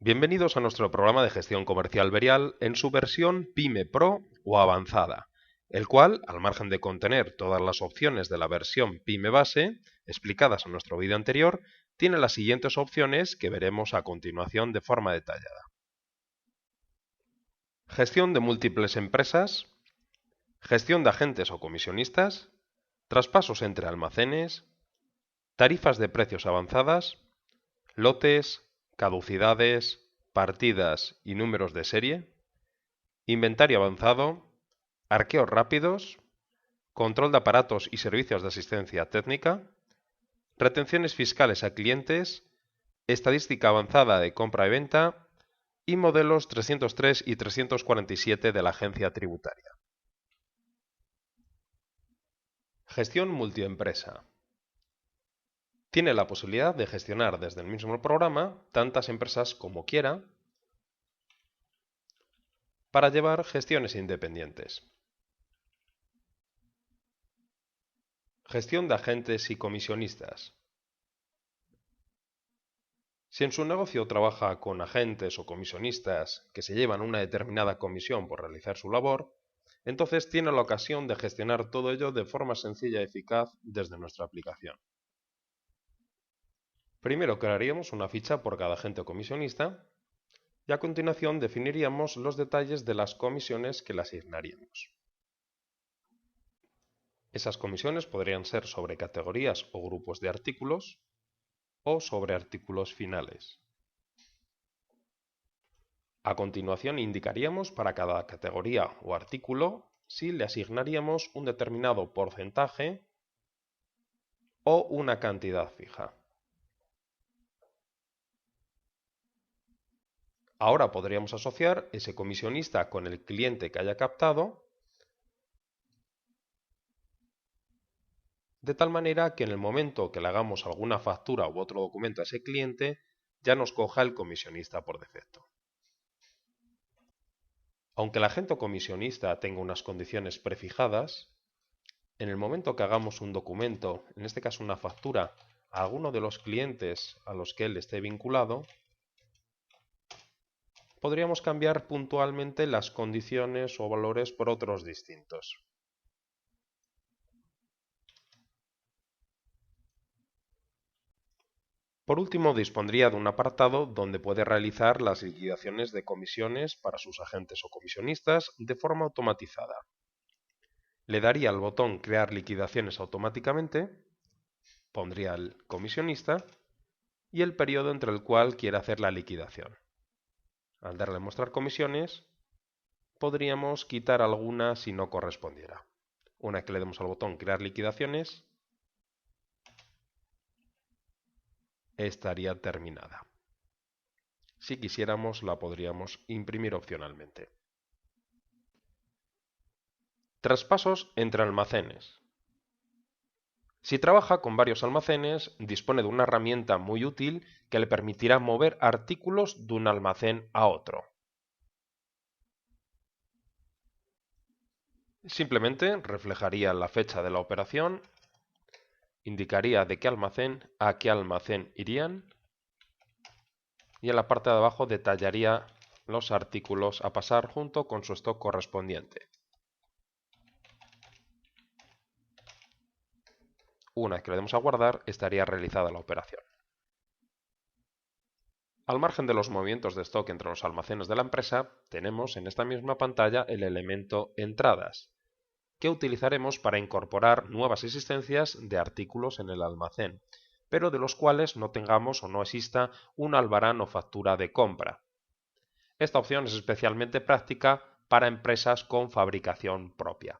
Bienvenidos a nuestro programa de gestión comercial Verial en su versión Pyme Pro o avanzada, el cual, al margen de contener todas las opciones de la versión Pyme base, explicadas en nuestro vídeo anterior, tiene las siguientes opciones que veremos a continuación de forma detallada. Gestión de múltiples empresas, gestión de agentes o comisionistas, traspasos entre almacenes, tarifas de precios avanzadas, lotes, caducidades, partidas y números de serie, inventario avanzado, arqueos rápidos, control de aparatos y servicios de asistencia técnica, retenciones fiscales a clientes, estadística avanzada de compra y venta y modelos 303 y 347 de la agencia tributaria. Gestión multiempresa. Tiene la posibilidad de gestionar desde el mismo programa tantas empresas como quiera para llevar gestiones independientes. Gestión de agentes y comisionistas. Si en su negocio trabaja con agentes o comisionistas que se llevan una determinada comisión por realizar su labor, entonces tiene la ocasión de gestionar todo ello de forma sencilla y eficaz desde nuestra aplicación. Primero crearíamos una ficha por cada agente o comisionista y a continuación definiríamos los detalles de las comisiones que le asignaríamos. Esas comisiones podrían ser sobre categorías o grupos de artículos o sobre artículos finales. A continuación indicaríamos para cada categoría o artículo si le asignaríamos un determinado porcentaje o una cantidad fija. Ahora podríamos asociar ese comisionista con el cliente que haya captado, de tal manera que en el momento que le hagamos alguna factura u otro documento a ese cliente, ya nos coja el comisionista por defecto. Aunque el agente o comisionista tenga unas condiciones prefijadas, en el momento que hagamos un documento, en este caso una factura, a alguno de los clientes a los que él esté vinculado, podríamos cambiar puntualmente las condiciones o valores por otros distintos. Por último, dispondría de un apartado donde puede realizar las liquidaciones de comisiones para sus agentes o comisionistas de forma automatizada. Le daría al botón Crear liquidaciones automáticamente, pondría el comisionista y el periodo entre el cual quiere hacer la liquidación. Al darle a mostrar comisiones, podríamos quitar alguna si no correspondiera. Una que le demos al botón Crear liquidaciones, estaría terminada. Si quisiéramos, la podríamos imprimir opcionalmente. Traspasos entre almacenes. Si trabaja con varios almacenes, dispone de una herramienta muy útil que le permitirá mover artículos de un almacén a otro. Simplemente reflejaría la fecha de la operación, indicaría de qué almacén a qué almacén irían y en la parte de abajo detallaría los artículos a pasar junto con su stock correspondiente. Una vez que le demos a guardar, estaría realizada la operación. Al margen de los movimientos de stock entre los almacenes de la empresa, tenemos en esta misma pantalla el elemento Entradas, que utilizaremos para incorporar nuevas existencias de artículos en el almacén, pero de los cuales no tengamos o no exista un albarán o factura de compra. Esta opción es especialmente práctica para empresas con fabricación propia.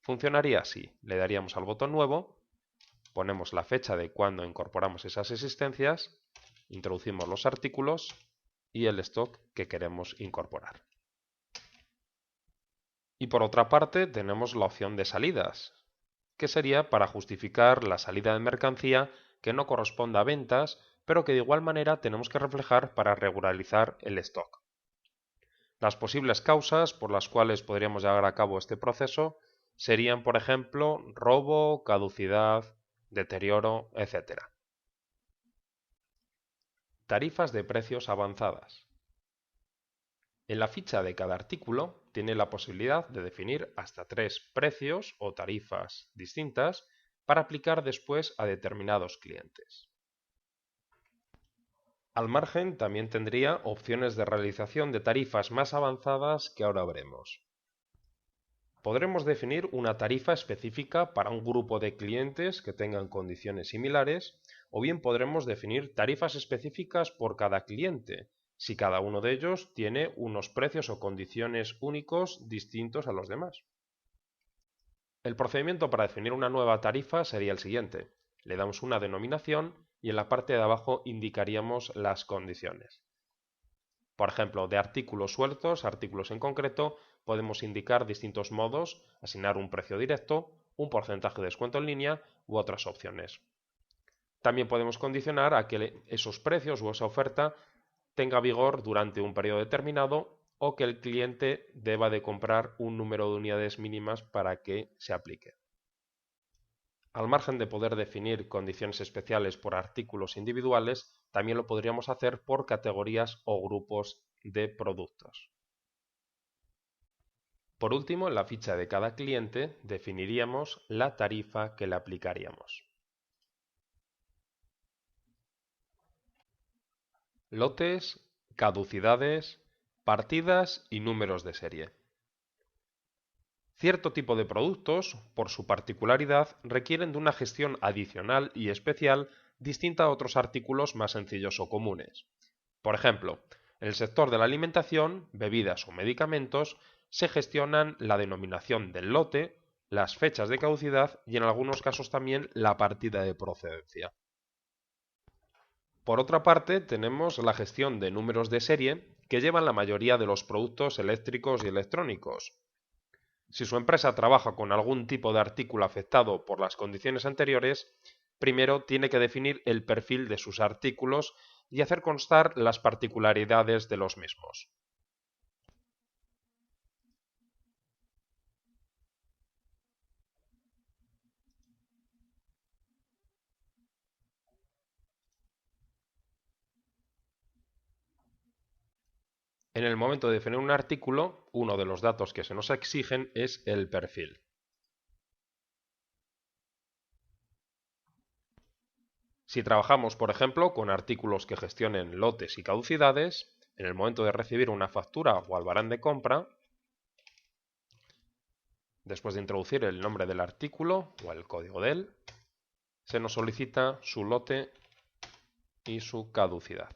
Funcionaría así: le daríamos al botón Nuevo, ponemos la fecha de cuando incorporamos esas existencias, introducimos los artículos y el stock que queremos incorporar. Y por otra parte tenemos la opción de salidas, que sería para justificar la salida de mercancía que no corresponda a ventas, pero que de igual manera tenemos que reflejar para regularizar el stock. Las posibles causas por las cuales podríamos llevar a cabo este proceso serían, por ejemplo, robo, caducidad, deterioro, etc. Tarifas de precios avanzadas. En la ficha de cada artículo tiene la posibilidad de definir hasta 3 precios o tarifas distintas para aplicar después a determinados clientes. Al margen también tendría opciones de realización de tarifas más avanzadas que ahora veremos. Podremos definir una tarifa específica para un grupo de clientes que tengan condiciones similares, o bien podremos definir tarifas específicas por cada cliente, si cada uno de ellos tiene unos precios o condiciones únicos distintos a los demás. El procedimiento para definir una nueva tarifa sería el siguiente. Le damos una denominación y en la parte de abajo indicaríamos las condiciones. Por ejemplo, de artículos sueltos, artículos en concreto, podemos indicar distintos modos, asignar un precio directo, un porcentaje de descuento en línea u otras opciones. También podemos condicionar a que esos precios o esa oferta tenga vigor durante un periodo determinado o que el cliente deba de comprar un número de unidades mínimas para que se aplique. Al margen de poder definir condiciones especiales por artículos individuales, también lo podríamos hacer por categorías o grupos de productos. Por último, en la ficha de cada cliente definiríamos la tarifa que le aplicaríamos. Lotes, caducidades, partidas y números de serie. Cierto tipo de productos, por su particularidad, requieren de una gestión adicional y especial distinta a otros artículos más sencillos o comunes. Por ejemplo, en el sector de la alimentación, bebidas o medicamentos, se gestionan la denominación del lote, las fechas de caducidad y en algunos casos también la partida de procedencia. Por otra parte, tenemos la gestión de números de serie que llevan la mayoría de los productos eléctricos y electrónicos. Si su empresa trabaja con algún tipo de artículo afectado por las condiciones anteriores, primero tiene que definir el perfil de sus artículos y hacer constar las particularidades de los mismos. En el momento de definir un artículo, uno de los datos que se nos exigen es el perfil. Si trabajamos, por ejemplo, con artículos que gestionen lotes y caducidades, en el momento de recibir una factura o albarán de compra, después de introducir el nombre del artículo o el código de él, se nos solicita su lote y su caducidad.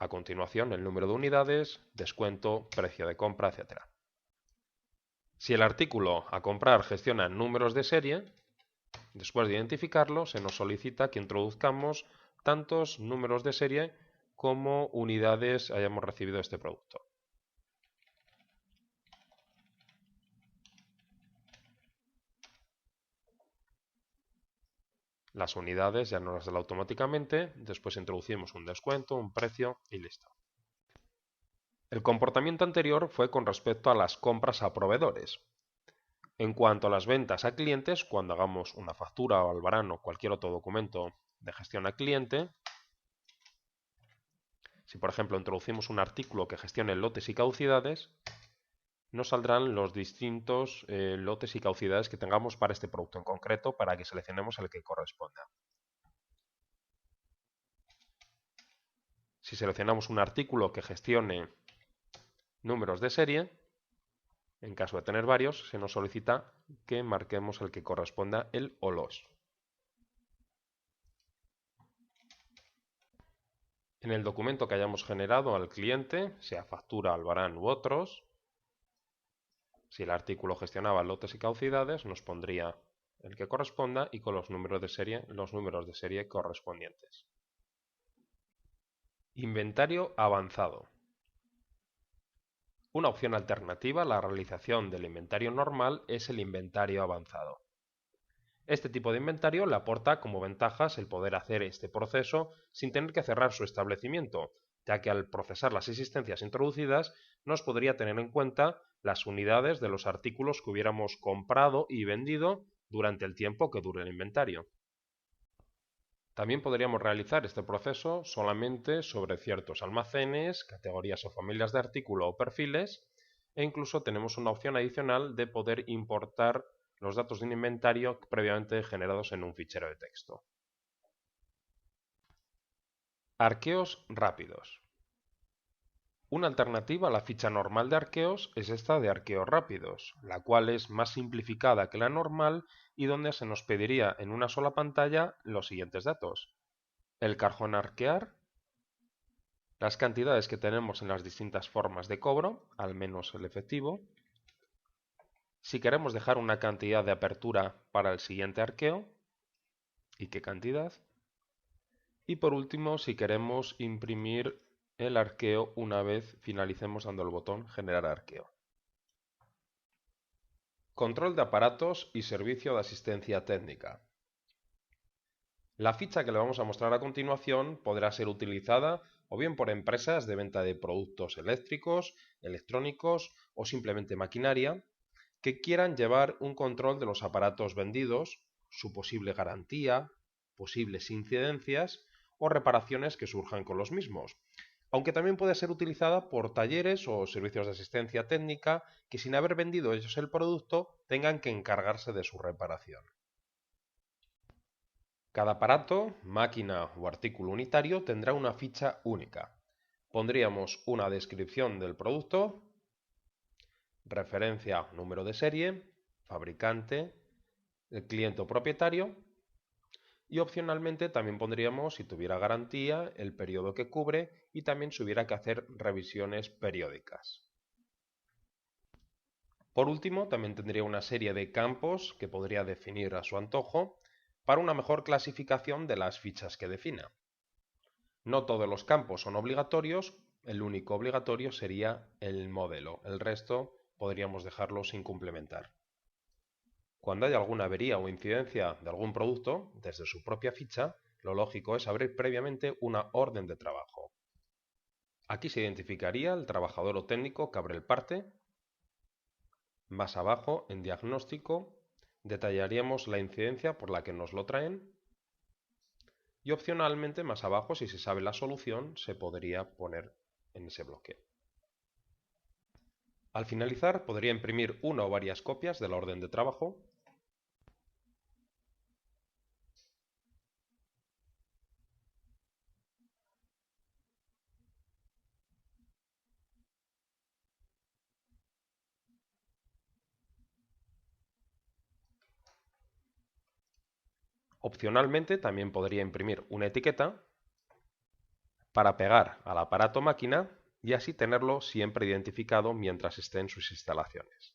A continuación, el número de unidades, descuento, precio de compra, etc. Si el artículo a comprar gestiona números de serie, después de identificarlo, se nos solicita que introduzcamos tantos números de serie como unidades hayamos recibido de este producto. Las unidades ya nos las da automáticamente, después introducimos un descuento, un precio y listo. El comportamiento anterior fue con respecto a las compras a proveedores. En cuanto a las ventas a clientes, cuando hagamos una factura o albarán o cualquier otro documento de gestión a cliente, si por ejemplo introducimos un artículo que gestione lotes y caducidades, nos saldrán los distintos lotes y caducidades que tengamos para este producto en concreto para que seleccionemos el que corresponda. Si seleccionamos un artículo que gestione números de serie, en caso de tener varios, se nos solicita que marquemos el que corresponda el o los. En el documento que hayamos generado al cliente, sea factura, albarán u otros, si el artículo gestionaba lotes y caducidades, nos pondría el que corresponda y con los números de serie correspondientes. Inventario avanzado. Una opción alternativa a la realización del inventario normal es el inventario avanzado. Este tipo de inventario le aporta como ventajas el poder hacer este proceso sin tener que cerrar su establecimiento, ya que al procesar las existencias introducidas nos podría tener en cuenta las unidades de los artículos que hubiéramos comprado y vendido durante el tiempo que dure el inventario. También podríamos realizar este proceso solamente sobre ciertos almacenes, categorías o familias de artículo o perfiles, e incluso tenemos una opción adicional de poder importar los datos de un inventario previamente generados en un fichero de texto. Arqueos rápidos. Una alternativa a la ficha normal de arqueos es esta de arqueos rápidos, la cual es más simplificada que la normal y donde se nos pediría en una sola pantalla los siguientes datos: el cajón a arquear, las cantidades que tenemos en las distintas formas de cobro, al menos el efectivo, si queremos dejar una cantidad de apertura para el siguiente arqueo y qué cantidad, y por último si queremos imprimir el arqueo una vez finalicemos dando el botón generar arqueo. Control de aparatos y servicio de asistencia técnica. La ficha que le vamos a mostrar a continuación podrá ser utilizada o bien por empresas de venta de productos eléctricos, electrónicos o simplemente maquinaria que quieran llevar un control de los aparatos vendidos, su posible garantía, posibles incidencias o reparaciones que surjan con los mismos, aunque también puede ser utilizada por talleres o servicios de asistencia técnica que sin haber vendido ellos el producto tengan que encargarse de su reparación. Cada aparato, máquina o artículo unitario tendrá una ficha única. Pondríamos una descripción del producto, referencia número de serie, fabricante, el cliente o propietario, y opcionalmente también pondríamos, si tuviera garantía, el periodo que cubre y también si hubiera que hacer revisiones periódicas. Por último, también tendría una serie de campos que podría definir a su antojo para una mejor clasificación de las fichas que defina. No todos los campos son obligatorios, el único obligatorio sería el modelo, el resto podríamos dejarlo sin complementar. Cuando haya alguna avería o incidencia de algún producto, desde su propia ficha, lo lógico es abrir previamente una orden de trabajo. Aquí se identificaría el trabajador o técnico que abre el parte. Más abajo, en diagnóstico, detallaríamos la incidencia por la que nos lo traen. Y opcionalmente, más abajo, si se sabe la solución, se podría poner en ese bloque. Al finalizar, podría imprimir una o varias copias de la orden de trabajo. Opcionalmente, también podría imprimir una etiqueta para pegar al aparato máquina y así tenerlo siempre identificado mientras esté en sus instalaciones.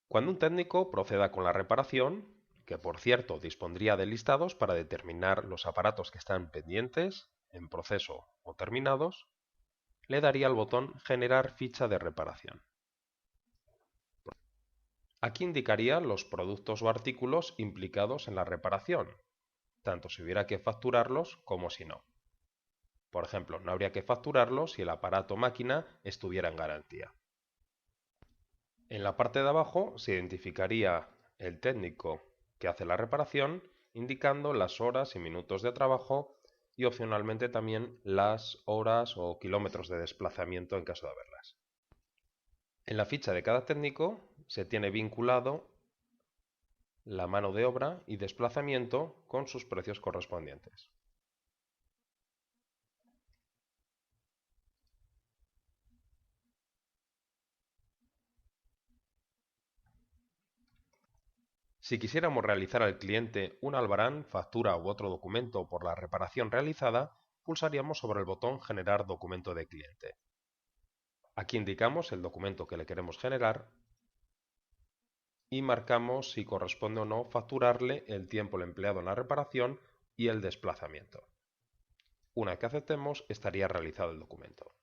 Cuando un técnico proceda con la reparación, que por cierto dispondría de listados para determinar los aparatos que están pendientes, en proceso o terminados, le daría al botón Generar ficha de reparación. Aquí indicaría los productos o artículos implicados en la reparación, tanto si hubiera que facturarlos como si no. Por ejemplo, no habría que facturarlo si el aparato máquina estuviera en garantía. En la parte de abajo se identificaría el técnico que hace la reparación, indicando las horas y minutos de trabajo y opcionalmente también las horas o kilómetros de desplazamiento en caso de haberlas. En la ficha de cada técnico se tiene vinculado la mano de obra y desplazamiento con sus precios correspondientes. Si quisiéramos realizar al cliente un albarán, factura u otro documento por la reparación realizada, pulsaríamos sobre el botón Generar documento de cliente. Aquí indicamos el documento que le queremos generar y marcamos si corresponde o no facturarle el tiempo empleado en la reparación y el desplazamiento. Una vez que aceptemos, estaría realizado el documento.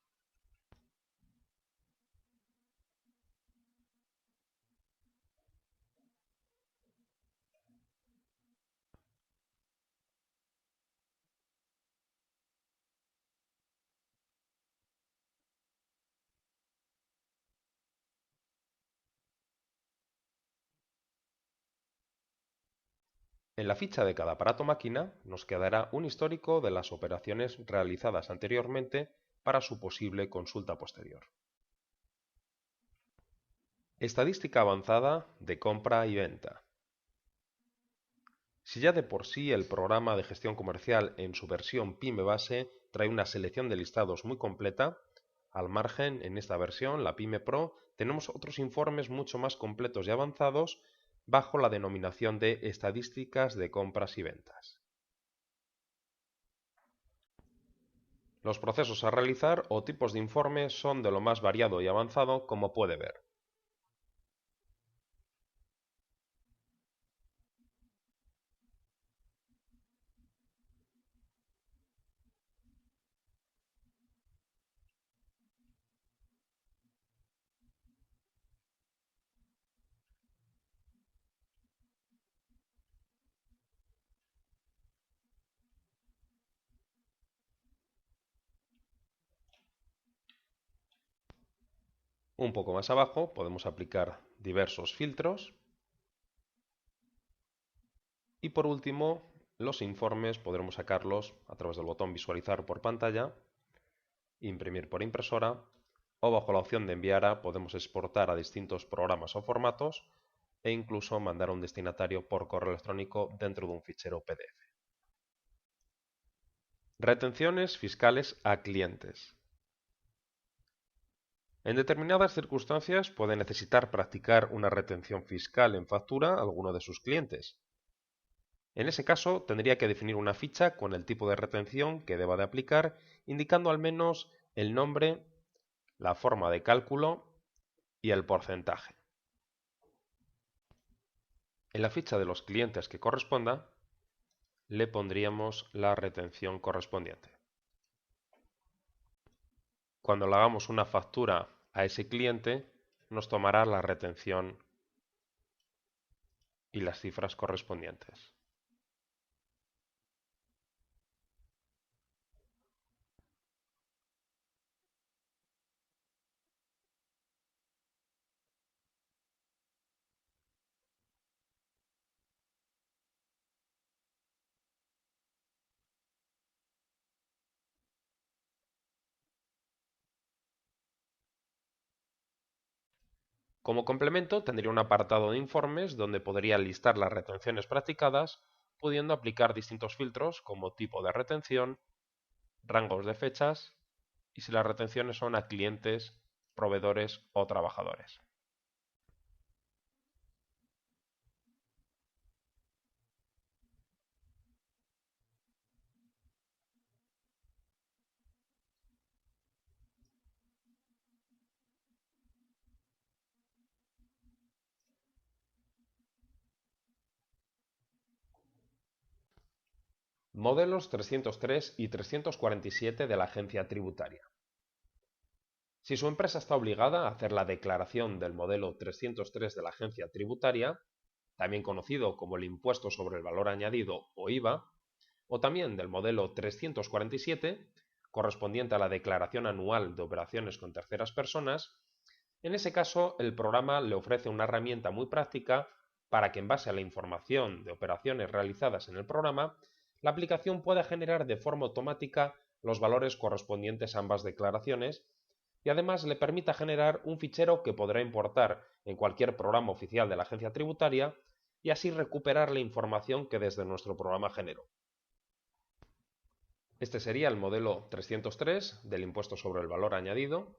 En la ficha de cada aparato máquina nos quedará un histórico de las operaciones realizadas anteriormente para su posible consulta posterior. Estadística avanzada de compra y venta. Si ya de por sí el programa de gestión comercial en su versión PYME base trae una selección de listados muy completa, al margen, en esta versión, la PYME Pro, tenemos otros informes mucho más completos y avanzados bajo la denominación de estadísticas de compras y ventas. Los procesos a realizar o tipos de informe son de lo más variado y avanzado, como puede ver. Un poco más abajo podemos aplicar diversos filtros. Y por último, los informes podremos sacarlos a través del botón Visualizar por pantalla, Imprimir por impresora, o bajo la opción de enviar a podemos exportar a distintos programas o formatos e incluso mandar a un destinatario por correo electrónico dentro de un fichero PDF. Retenciones fiscales a clientes. En determinadas circunstancias puede necesitar practicar una retención fiscal en factura a alguno de sus clientes. En ese caso, tendría que definir una ficha con el tipo de retención que deba de aplicar, indicando al menos el nombre, la forma de cálculo y el porcentaje. En la ficha de los clientes que corresponda, le pondríamos la retención correspondiente. Cuando le hagamos una factura a ese cliente, nos tomará la retención y las cifras correspondientes. Como complemento, tendría un apartado de informes donde podría listar las retenciones practicadas, pudiendo aplicar distintos filtros como tipo de retención, rangos de fechas y si las retenciones son a clientes, proveedores o trabajadores. Modelos 303 y 347 de la Agencia Tributaria. Si su empresa está obligada a hacer la declaración del modelo 303 de la Agencia Tributaria, también conocido como el Impuesto sobre el Valor Añadido o IVA, o también del modelo 347, correspondiente a la declaración anual de operaciones con terceras personas, en ese caso el programa le ofrece una herramienta muy práctica para que en base a la información de operaciones realizadas en el programa, la aplicación pueda generar de forma automática los valores correspondientes a ambas declaraciones y además le permita generar un fichero que podrá importar en cualquier programa oficial de la agencia tributaria y así recuperar la información que desde nuestro programa generó. Este sería el modelo 303 del impuesto sobre el valor añadido.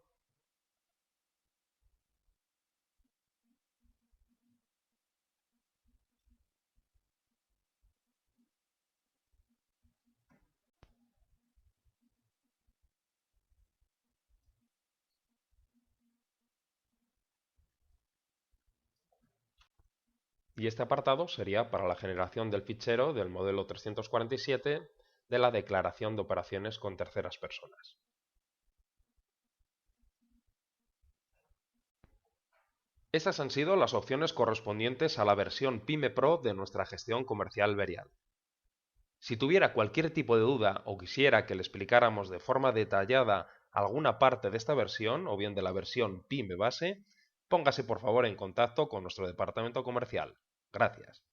Y este apartado sería para la generación del fichero del modelo 347 de la declaración de operaciones con terceras personas. Estas han sido las opciones correspondientes a la versión PYME Pro de nuestra gestión comercial Verial. Si tuviera cualquier tipo de duda o quisiera que le explicáramos de forma detallada alguna parte de esta versión o bien de la versión PYME base, póngase por favor en contacto con nuestro departamento comercial. Gracias.